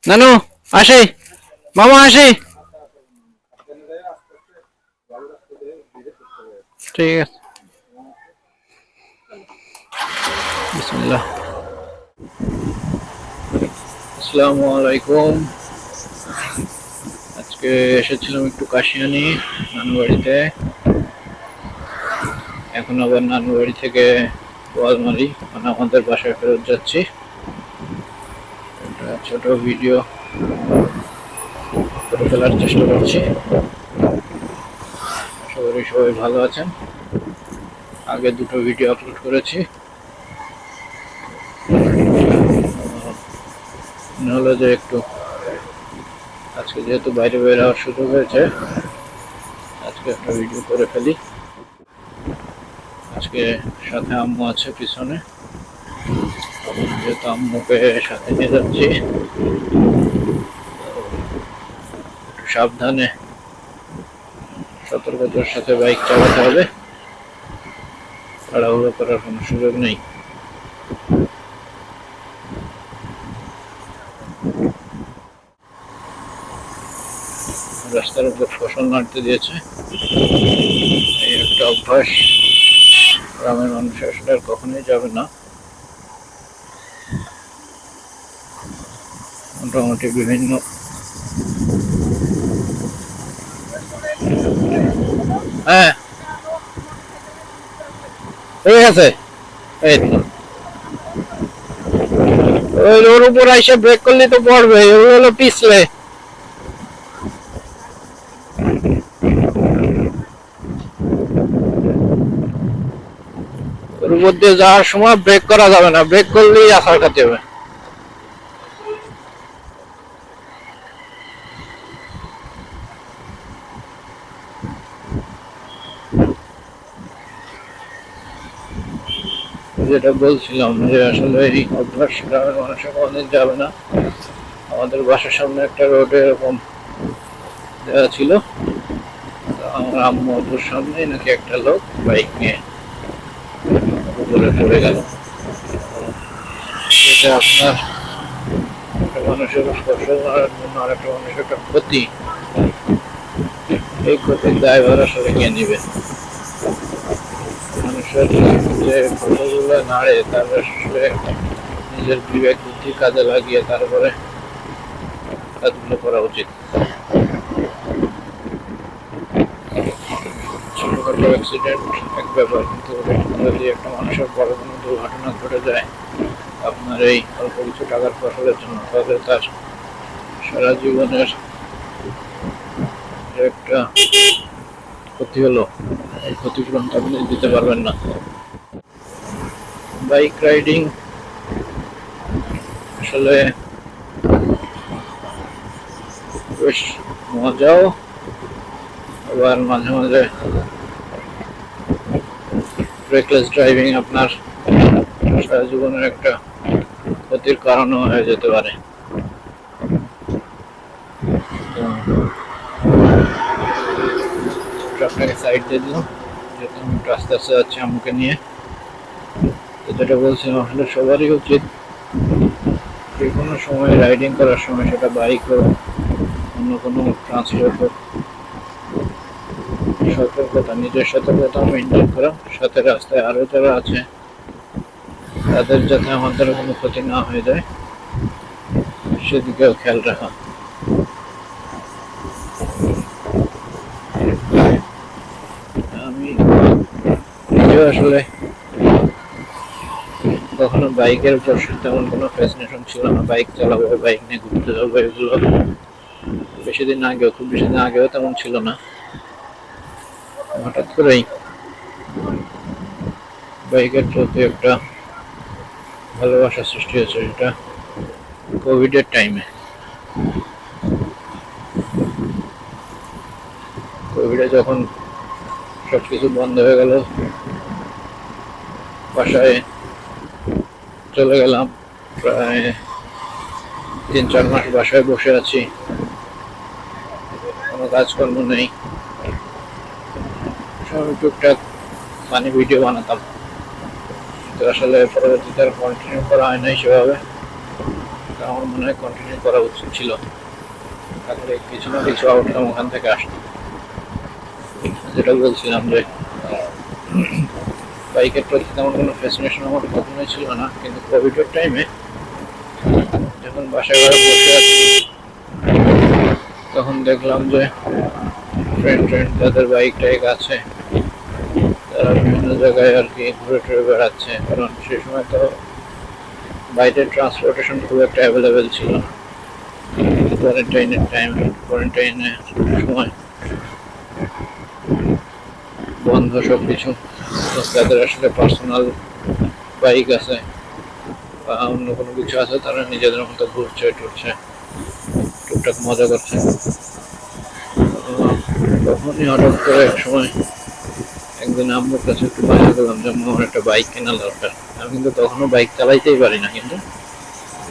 নানু আসি, মামা আসি। ঠিক আছে, বিসমিল্লাহ। আসসালামু আলাইকুম। আজকে এসেছিলাম একটু কাশিয়ানি নানু বাড়িতে। এখন আবার নানু বাড়ি থেকে বোয়ালমারি মানে আমাদের বাসায় ফেরত যাচ্ছি। একটা ছোট ভিডিও করে ফেলার চেষ্টা করছি। আশা করি সবাই ভালো আছেন। আগে দুটো ভিডিও আপলোড করেছি, মনে হলো যে একটু আজকে যেহেতু বাইরে বের হওয়ার সুযোগ হয়েছে, আজকে একটা ভিডিও করে ফেলি। আজকে সাথে আম্মু আছে পিছনে, যেহেতু আম্মুকে সাথে নিয়ে যাচ্ছি, একটু সাবধানে সতর্কতার সাথে বাইক চালাতে হবে। তাড়াহুড়ো করার কোনো সুযোগ নেই। রাস্তার উপর ফসল নাড়তে দিয়েছে, এই একটা অভ্যাস গ্রামের মানুষ আসলে আর কখনোই যাবে না। মোটামুটি বিভিন্ন হ্যাঁ ঠিক আছে। এই তো ওর উপর আইসে ব্রেক করলে তো পড়বে, ওগুলো হলো পিছলে। ওর উপর দিয়ে যাওয়ার সময় ব্রেক করা যাবে না, ব্রেক করলেই আছাড় খাতে হবে। যেটা বলছিলাম যে আসলে এই অভ্যাস গ্রামের মানুষের কোনোদিন যাবে না। আমাদের বাসার সামনে একটা রোডে এরকম দেওয়া ছিল, আমার আম্মু অটোর সামনে নাকি একটা লোক বাইক নিয়ে উপরে পড়ে গেল। যেটা আপনার একটা মানুষের ফসল মারার জন্য আর একটা মানুষের একটা ক্ষতি, এই ক্ষতির দায়ভার আসলে কে নিবে? মানুষের যে ফসলগুলো নাড়ে তার আসলে নিজের বিবেক বুদ্ধি কাজে লাগিয়ে তারপরে কাজগুলো করা উচিত। ছোটখাটো অ্যাক্সিডেন্ট এক ব্যাপার, কিন্তু যদি একটা মানুষের বড় কোনো দুর্ঘটনা ঘটে যায় আপনার এই অল্প কিছু টাকার ফসলের জন্য, তাহলে তার সারা জীবনের যে একটা ক্ষতি হলো, এই ক্ষতিপূরণটা আপনি দিতে পারবেন না। বাইক রাইডিং আসলে বেশ মজাও, আবার মাঝে মাঝে রেকলেস ড্রাইভিং আপনার সারা জীবনের একটা ক্ষতির কারণও হয়ে যেতে পারে। আপনাকে সাইড দিয়ে দিলাম, যেহেতু আমি একটু আস্তে আস্তে যাচ্ছি আম্মুকে নিয়ে। তো যেটা বলছিলাম, আসলে সবারই উচিত যে কোনো সময় রাইডিং করার সময়, সেটা বাইক হোক অন্য কোনো ট্রান্সপোর্ট হোক, সতর্কতা, নিজের সতর্কতা মেনটেন করা, সাথে রাস্তায় আরও যারা আছে তাদের যাতে আমাদের কোনো ক্ষতি না হয়ে যায় সেদিকেও খেয়াল রাখা। আমি নিজেও আসলে কখনো বাইকের উপর তেমন কোনো ফ্যাসিনেশন ছিল না, বাইক চালাবো, বাইক নিয়ে ঘুরতে যাবো, এগুলো খুব বেশি দিন আগেও তেমন ছিল না। হঠাৎ করেই বাইকের প্রতি একটা ভালোবাসা সৃষ্টি হয়েছে, সেটা কোভিডের টাইমে। কোভিডে যখন সবকিছু বন্ধ হয়ে গেল, বাসায় চলে গেলাম, প্রায় 3-4 মাস বাসায় বসে আছি, কোনো কাজকর্ম নেই। সবাই টুকটাক ফানি ভিডিও বানাতাম, তো আসলে পরবর্তীতে আর কন্টিনিউ করা হয় নাই সেভাবে। আমার মনে হয় কন্টিনিউ করা উচিত ছিল, তাহলে কিছু না কিছু আউটকাম ওখান থেকে আসতো। যেটা বলছিলাম যে বাইকের প্রতি তেমন কোনো ফ্যাসিনেশন আমার কখনোই ছিল না, কিন্তু কোভিডের টাইমে যখন বাসায় ঘরে বসে আছি তখন দেখলাম যে ফ্রেন্ড যাদের বাইক টাইক আছে তারা বিভিন্ন জায়গায় আর কি ঘুরে টুরে বেড়াচ্ছে, কারণ সে সময় তো বাইরের ট্রান্সপোর্টেশন খুব একটা অ্যাভেলেবেল ছিল না। কোয়ারেন্টাইনের সময় বন্ধ সব কিছু। যাদের আসলে পার্সোনাল বাইক আছে বা অন্য কোনো কিছু আছে তারা নিজেদের মতো ঘুরছে টুরছে, টুকটাক মজা করছে। তখনই হঠাৎ করে এক সময় একদিন আম্মুর কাছে একটু বায়না করলাম যে আমার একটা বাইক কেনা দরকার। আমি কিন্তু তখনও বাইক চালাইতেই পারি না, কিন্তু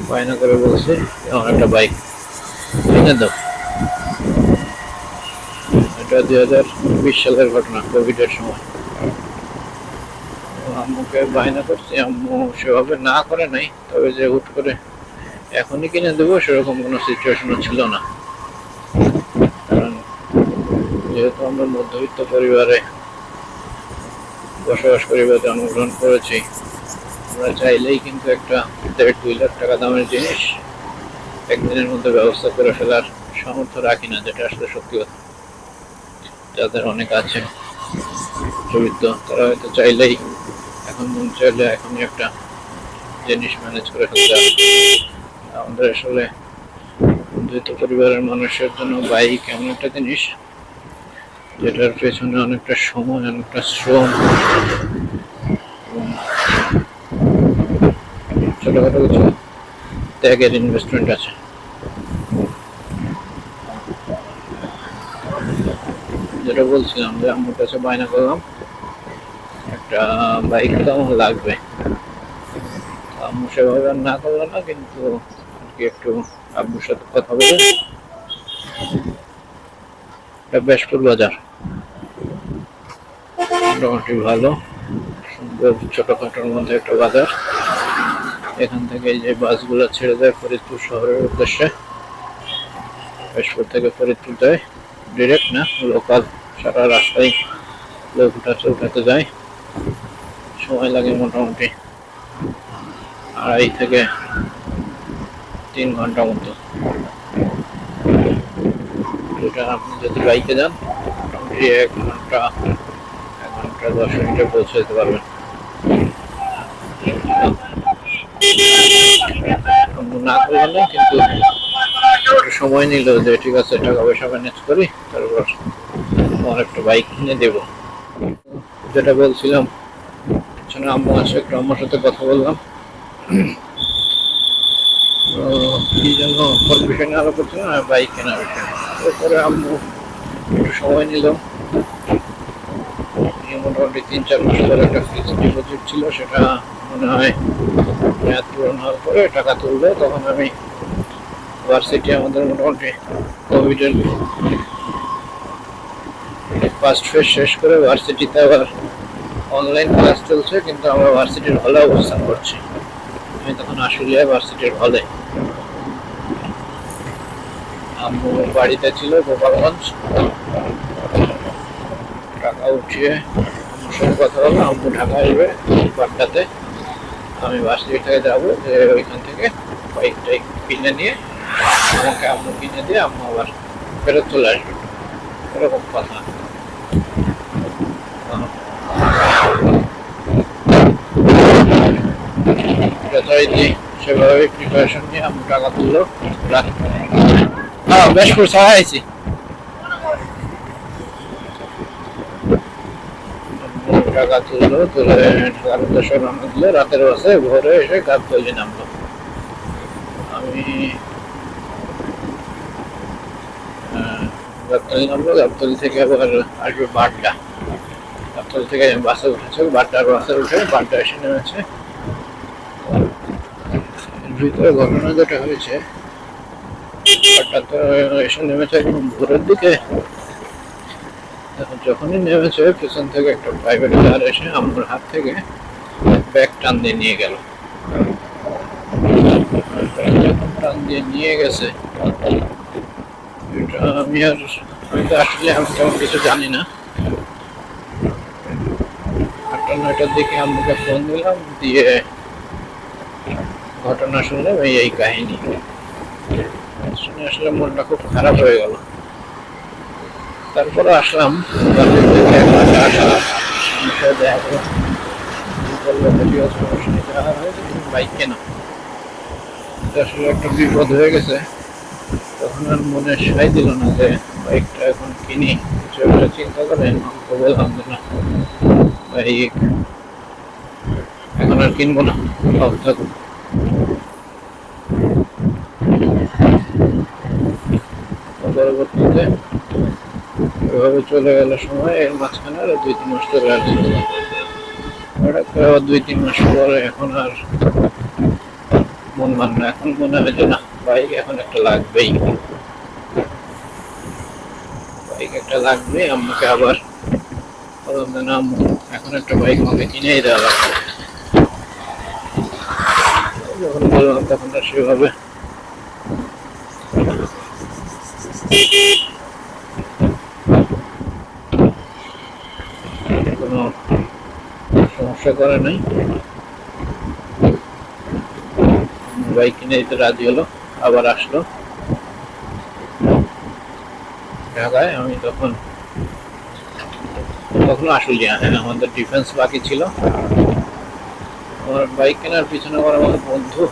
বায়না করে বলছে আমার একটা বাইক কিনে দাও। এটা 2020 সালের ঘটনা, কোভিডের সময়। আম্মুকে বায়না করছি, আম্মু সেভাবে না করে নাই, তবে যে হুট করে এখনই কিনে দেবো সেরকম কোনো সিচুয়েশনও ছিল না। কারণ যেহেতু আমরা মধ্যবিত্ত পরিবারে বসবাস করি বা জন্মগ্রহণ করেছি, আমরা চাইলেই কিন্তু একটা 1.5-2 লাখ টাকা দামের জিনিস একদিনের মধ্যে ব্যবস্থা করে ফেলার সামর্থ্য রাখি না, যেটা আসলে সত্যি কথা। যাদের অনেক আছে মধ্যবিত্ত তারা হয়তো চাইলেই মন চাইলে এখনই একটা জিনিস ম্যানেজ করে ফেলতে হবে। আমাদের আসলে মধ্যবিত্ত পরিবারের মানুষের জন্য বাইক এমন একটা জিনিস যেটার পেছনে অনেকটা সময়, অনেকটা শ্রম এবং ছোটখাটো কিছু ত্যাগের ইনভেস্টমেন্ট আছে। যেটা বলছিলাম যে আম্মুর কাছে বায়না করলাম একটা বাইক তো আমার লাগবে। আম্মু সেভাবে না করলো না, কিন্তু একটু আব্বুর সাথে কথা বলে এটা বেশপুর বাজার মোটামুটি ভালো সুন্দর ছোটখাটোর মধ্যে একটা বাজার। এখান থেকে যে বাসগুলো ছেড়ে যায় ফরিদপুর শহরের উদ্দেশ্যে, বেশপুর থেকে ফরিদপুর যায়, ডিরেক্ট না, লোকাল সারা রাস্তায় লোক উঠাতে যায়। সময় লাগে মোটামুটি 2.5 থেকে 3 ঘন্টা মতো। যেটা আপনি যদি বাইকে যান মোটামুটি 1 ঘন্টা 10 মিনিটে পৌঁছে যেতে পারবেন। না করলাম না, কিন্তু একটু সময় নিল যে ঠিক আছে টাকা পয়সা ম্যানেজ করি, তারপর আমার একটা বাইক কিনে দেব। যেটা বলছিলাম পিছনে আম্মু আছে, একটু আম্মুর সাথে কথা বললাম। কি জন্য কোন বিষয় নিয়ে আলো করছিলাম, বাইক কেনার বিষয়। এরপরে আম্মু একটু সময় নিল, মোটামুটি 3-4 মাস ধরে একটা ফিক্সড ডিপোজিট ছিল, সেটা মনে হয় মেয়াদ পূরণ হওয়ার পরে টাকা তুললো। তখন আমি ভার্সিটি, আমাদের মোটামুটি কোভিডের ফার্স্ট ফেজ শেষ করে ভার্সিটিতে আবার অনলাইন ক্লাস চলছে, কিন্তু আমরা ভার্সিটির হলে অবস্থান করছি। আমি তখন আশুলিয়ায় ভার্সিটির হলে, আম্মু বাড়িতে ছিল গোপালগঞ্জ। টাকা উঠিয়ে আম্মুর সাথে কথা বললাম, আম্মু ঢাকা আসবে বাড্ডাতে, আমি ভার্সিটি থেকে যাবো, যে ওইখান থেকে বাইক টাইক কিনে নিয়ে আমাকে আম্মু কিনে দিয়ে আম্মু আবার ফেরত চলে আসবে, এরকম কথা। যথারীতি সেভাবে প্রিপারেশন নিয়ে আম্মু টাকা তুললো। হ্যাঁ, বেশ করে ছাড়াইছি। টাকা তুললো, তুলে ঢাকার উদ্দেশ্যে রওনা দিল। রাতের বাসে ভোরে এসে গাবতলী নামলো। আমি গাবতলী থেকে আবার আসবে বাড্ডা। গাবতলী থেকে বাসে উঠেছে, বাড্ডার বাসে উঠে বাড্ডা এসে নেমেছে। ভিতরে ঘটনা যেটা হয়েছে, বাড্ডাতে এসে নেমেছে একদম ভোরের দিকে। যখনই নেমেছে পেছন থেকে একটা প্রাইভেট কার এসে আমার হাত থেকে ব্যাগ টান দিয়ে নিয়ে গেল। দিয়ে নিয়ে গেছে এটা আমি তো আসলে আমি তেমন কিছু জানি না। 8টা-9টার দিকে আম্মুকে ফোন দিলাম, দিয়ে ঘটনা শুনলাম এই কাহিনী শুনে আসলে মনটা খুব খারাপ হয়ে গেল। তারপরে আসলাম দেখা করলাম, বাইক কেনা আসলে একটা বিপদ হয়ে গেছে। তখন আর মনে সাই দিল না যে বাইকটা এখন কিনি, কিছু একটা চিন্তা করেন বললাম যে না বাইক এখন আর কিনবো না, থাকুক। পরবর্তীতে এভাবে চলে গেল সময়, এর মাঝখানে আরো 2-3 মাস চলে আসছিল। হঠাৎ করে আবার 2-3 মাস পরে এখন আর মন মান না, এখন মনে হয় যে না বাইক এখন একটা লাগবেই, বাইক একটা লাগবে। আমাকে আবার এখন একটা বাইক আমাকে কিনেই দেওয়া লাগবে। যখন বললাম তখন আর সেভাবে কোনো সমস্যা করে নাই, বাইক কিনে দিতে রাজি হলো। আবার আসলো ঢাকায়। আমি তখনও আসলে আমাদের ডিফেন্স বাকি ছিল। আমার বাইক কেনার পিছনে আমার বন্ধু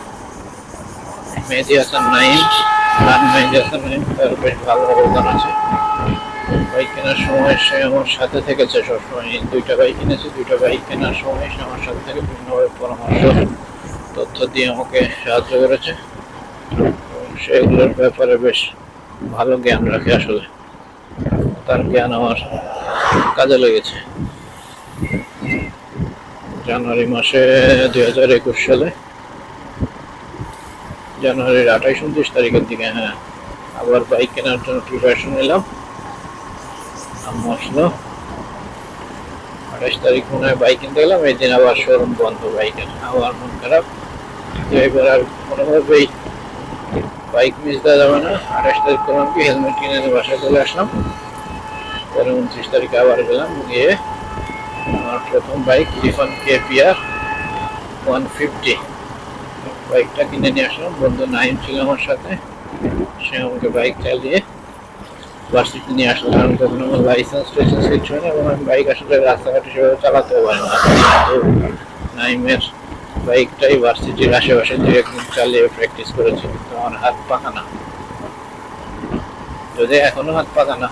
মেহেদি হাসান নাইম, মেহেদি হাসান নাইম, তার বেশ ভালো অবদান আছে। বাইক কেনার সময় সে আমার সাথে থেকেছে সবসময়। 2টা বাইক কিনেছে, 2টা বাইক কেনার সময় সে আমার সাথে থেকে বিভিন্নভাবে পরামর্শ তথ্য দিয়ে আমাকে সাহায্য করেছে। সেগুলোর ব্যাপারে বেশ ভালো জ্ঞান রাখে আসলে, তার জ্ঞান আমার কাজে লেগেছে। জানুয়ারি মাসে 2021 সালে জানুয়ারির 28-29 তারিখের দিকে আবার বাইক কেনার জন্য প্রিপারেশন নিলাম। আম্মু আসলো 28 তারিখ মনে হয় বাইক কিনতে গেলাম। এই দিন আবার শোরুম বন্ধ বাইকের, আবার মন খারাপ যে এবার আর কোনোভাবেই বাইক মিস দেওয়া যাবে না। 28 তারিখ করলাম কি হেলমেট কিনে বাসায় চলে আসলাম। পরে 29 তারিখে আবার গেলাম, গিয়ে আমার প্রথম বাইক লিফান KPR 150 বাইকটা কিনে নিয়ে আসলাম। বন্ধু নাইম ছিল আমার সাথে, সে আমাকে বাইক চালিয়ে ভার্সিটি নিয়ে আসলো। কারণ তখন আমার লাইসেন্স কিছু হয় না এবং আমি বাইক আসলে রাস্তাঘাটে সেভাবে চালাতেও পারি না। নাইমের বাইকটাই ভার্সিটির আশেপাশে 2-1 দিন চালিয়ে প্র্যাকটিস করেছি, কিন্তু আমার হাত পাকা না, যদি এখনো হাত পাকা না,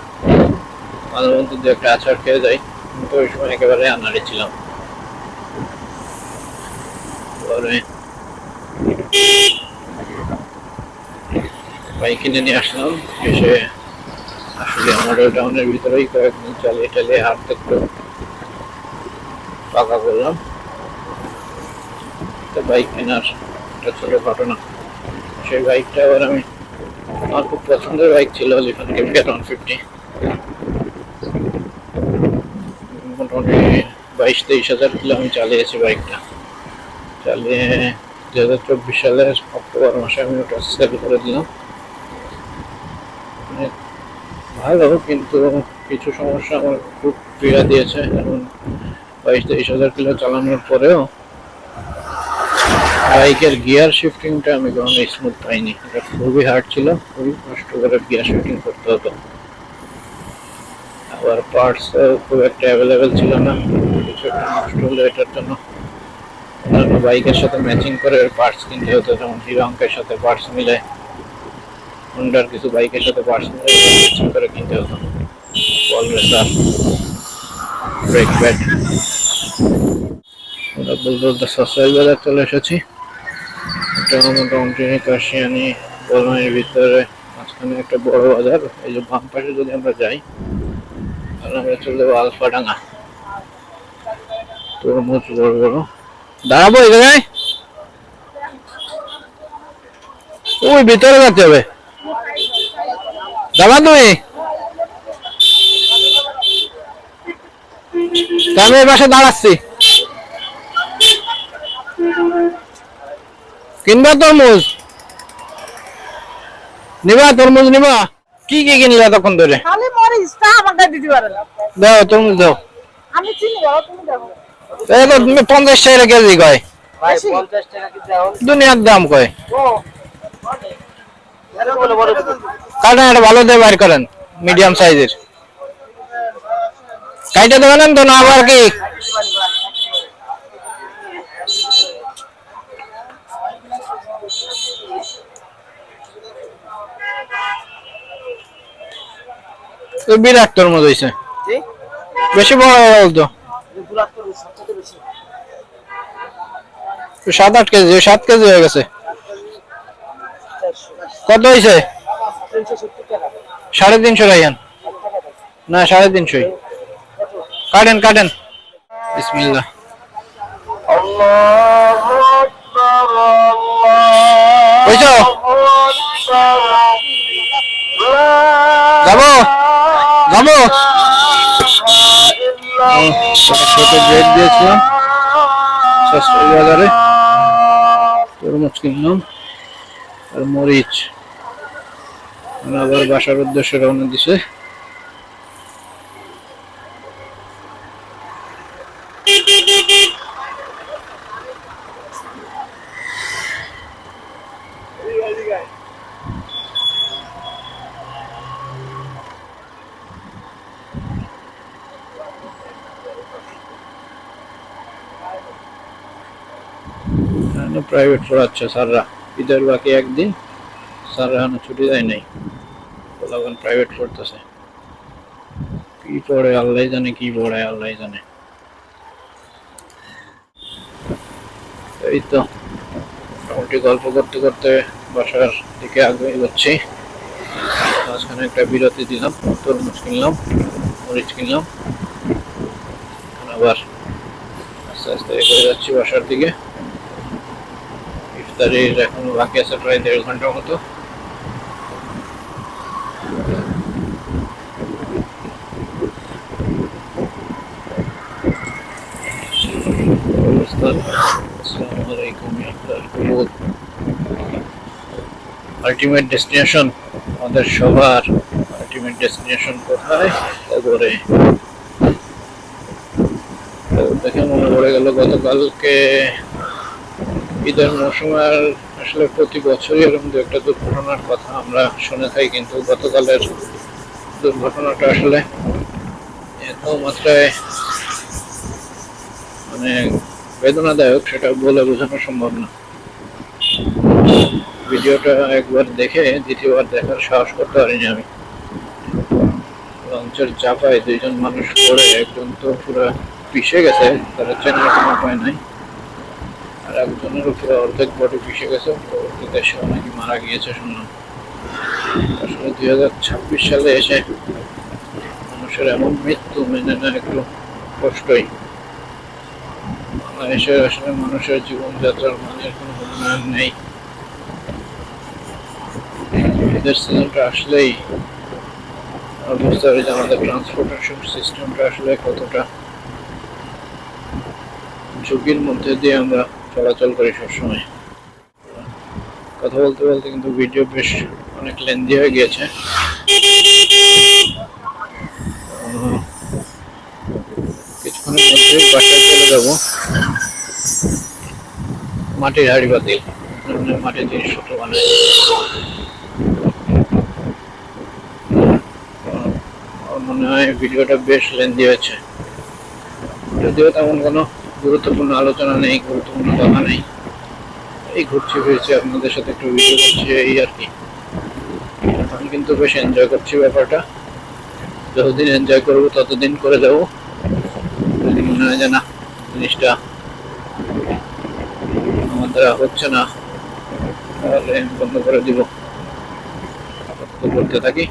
মাঝে মধ্যে 2-একটা আছাড় খেয়ে যাই, কিন্তু ওই সময় একেবারে আনাড়ি ছিলাম। পরে বাইক কিনে নিয়ে আসলাম, এসে আসলে মডেল টাউনের ভিতরেই কয়েকদিন চালিয়ে টালিয়ে হাঁটতে একটু পাকা করলাম। তো বাইক কেনার একটা ছোট ঘটনা, সেই বাইকটা আবার আমার খুব পছন্দের বাইক ছিল লিফান KPR 150। মোটামুটি 22-23 হাজার কিলো আমি চালিয়েছি বাইকটা। চালিয়ে 2024 সালের অক্টোবর মাসে আমি ওটা সেল করে দিলাম। ভালো, কিন্তু কিছু সমস্যা আমার খুব পীড়া দিয়েছে। যেমন 22-23 হাজার কিলো চালানোর পরেও বাইকের গিয়ার শিফটিংটা আমি কখনো স্মুথ পাইনি। এটা খুবই হার্ড ছিল, খুবই কষ্ট করে গিয়ার শিফটিং করতে হতো। আবার পার্টস খুব একটা অ্যাভেলেবেল ছিল না, কিছু একটা নষ্ট হলে এটার জন্য অন্যান্য বাইকের সাথে ম্যাচিং করে পার্টস কিনতে হতো। যেমন হিরো অঙ্কের সাথে পার্টস মিলে, হন্ডার কিছু বাইকের সাথে পার্টস মিলে ম্যাচিং করে কিনতে হতো। বল রেসার, ব্রেক প্যাড। বলতে সসেল বাজার চলে এসেছি। এটা মোটামুটি কাশিয়ানি বলমাইয়ের ভিতরে মাঝখানে একটা বড় বাজার। এই যে বাম পাশে যদি আমরা যাই তাহলে আমরা চলে যাবো আলফাডাঙ্গা। তরমুজ বড় বড়। দাঁড়াবো এই জায়গায়, ওই ভিতরে যাচ্ছে হবে। দাঁড়া তুমি, আমি এই পাশে দাঁড়াচ্ছি। কিনবা তরমুজ? নিবা তরমুজ নিবা? কি কি কিনলা তখন ধরে? খালি মরিচটা আমাকে দিতে পারে না। দাও তরমুজ দাও। আমি চিনি বাবা, তুমি দেখো। এই তো তুমি 50 টাকা কেজি কয়। ভাই 50 টাকা কি দাও? দুনিয়ার দাম কয়। ও এর বলে বড় কাটা এটা ভালো দিয়ে বাইর করেন, মিডিয়াম সাইজের। কাইটা দেবেন তো না আবার কি? বিরাট তরমুজ হয়েছে, বেশি বড় বলতো 7-8 কেজি, 7 কেজি হয়ে গেছে। কত হয়েছে? 350 রাখেন না, 350 কাটেন কাটেন। বিসমিল্লাহ। বুঝছো যাবো যাবো। ছোট ব্রেড দিয়েছিলাম সস্তায় বাজারে, তরমুজ কিনলাম আর মরিচ। আবার বাসার উদ্দেশ্যে রওনা দিছে। প্রাইভেট পড়াচ্ছে স্যাররা, ঈদের বাকি একদিন, স্যাররা এখনো ছুটি দেয় নাই, তখন প্রাইভেট পড়তেছে। কি পড়ে আল্লাহ জানে, কি পড়ে আল্লাহ জানে। এই তো মোটামুটি গল্প করতে করতে বাসার দিকে আগে যাচ্ছি। মাঝখানে একটা বিরতি দিলাম, তরমুজ কিনলাম, মরিচ কিনলাম, আবার আস্তে আস্তে এগিয়ে যাচ্ছি বাসার দিকে। ইফতারির এখনো বাকি আছে প্রায় 1.5 ঘন্টার মতো। আলটিমেট ডেস্টিনেশন, আমাদের সবার আলটিমেট ডেস্টিনেশন কোথায়? তারপরে দেখে মনে পড়ে গেল গতকালকে ঈদের মৌসুমে আসলে প্রতি বছরই এরকম দু একটা দুর্ঘটনার কথা আমরা শুনে থাকি, কিন্তু গতকালের দুর্ঘটনাটা আসলে এত মাত্রায় মানে বেদনাদায়ক, সেটা বলে বোঝানো সম্ভব না। ভিডিওটা একবার দেখে দ্বিতীয়বার দেখার সাহস করতে পারিনি আমি। লঞ্চের চাপায় 2 জন মানুষ পড়ে, একজন তো পুরো পিষে গেছে, তারা চেনার কোনো উপায় নাই, আর একজনের উপরে অর্ধেক বডি পিষে গেছে, পরবর্তীতে সে নাকি মারা গিয়েছে শুনলাম। আসলে 2026 সালে এসে মানুষের এমন মৃত্যু মেনে নেওয়া একটু কষ্টই। বাংলাদেশের আসলে মানুষের জীবনযাত্রার মানের কোনো উন্নয়ন নেই। এদের সিজনটা আসলেই বুঝতে হবে যে আমাদের ট্রান্সপোর্টেশন সিস্টেমটা আসলে কতটা ঝুঁকির মধ্যে দিয়ে আমরা চলাচল করি সবসময়। কথা বলতে বলতে কিন্তু ভিডিও বেশ অনেক লেন্দি হয়ে গিয়েছে। কিছুক্ষণের মধ্যে বাসায় চলে যাবো। মাটির হাড়ি বাতিল, মাটির জিনিসপত্র বানায়। মনে হয় ভিডিওটা বেশ লেন্দি হয়েছে, যদিও তেমন কোনো গুরুত্বপূর্ণ আলোচনা নেই, গুরুত্বপূর্ণ কথা নেই। এই ঘুরছি ফিরছি, আপনাদের সাথে একটু ভিডিও করছি, এই আর কি। আমি কিন্তু বেশ এনজয় করছি ব্যাপারটা। যতদিন এনজয় করবো ততদিন করে যাবো। যদি মনে হয় যে না জিনিসটা আমার দ্বারা হচ্ছে না, তাহলে বন্ধ করে দিব, করতে থাকি।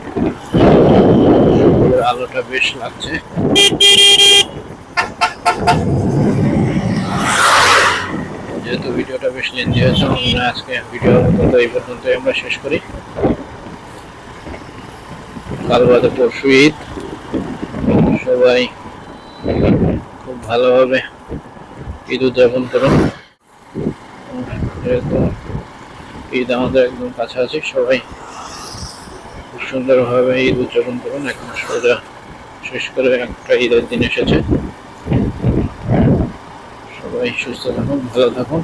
আলোটা বেশ লাগছে। যেহেতু ভিডিওটা বেশ লেন্দি হয়েছে, আজকে ভিডিও এই পর্যন্ত আমরা শেষ করি। কাল বাদে পরশু ঈদ, সবাই খুব ভালোভাবে ঈদ উদযাপন করুন। যেহেতু ঈদ আমাদের একদম কাছাকাছি, সবাই সুন্দরভাবে ঈদ উদযাপন করুন। এখন সোজা শেষ করে একটা ঈদের দিন এসেছে। সবাই সুস্থ থাকুন, ভালো থাকুন।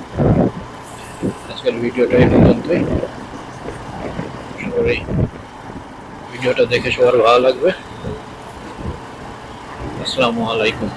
আজকের ভিডিওটা এই পর্যন্তই। সবাই ভিডিওটা দেখে সবার ভালো লাগবে। আসসালামু আলাইকুম।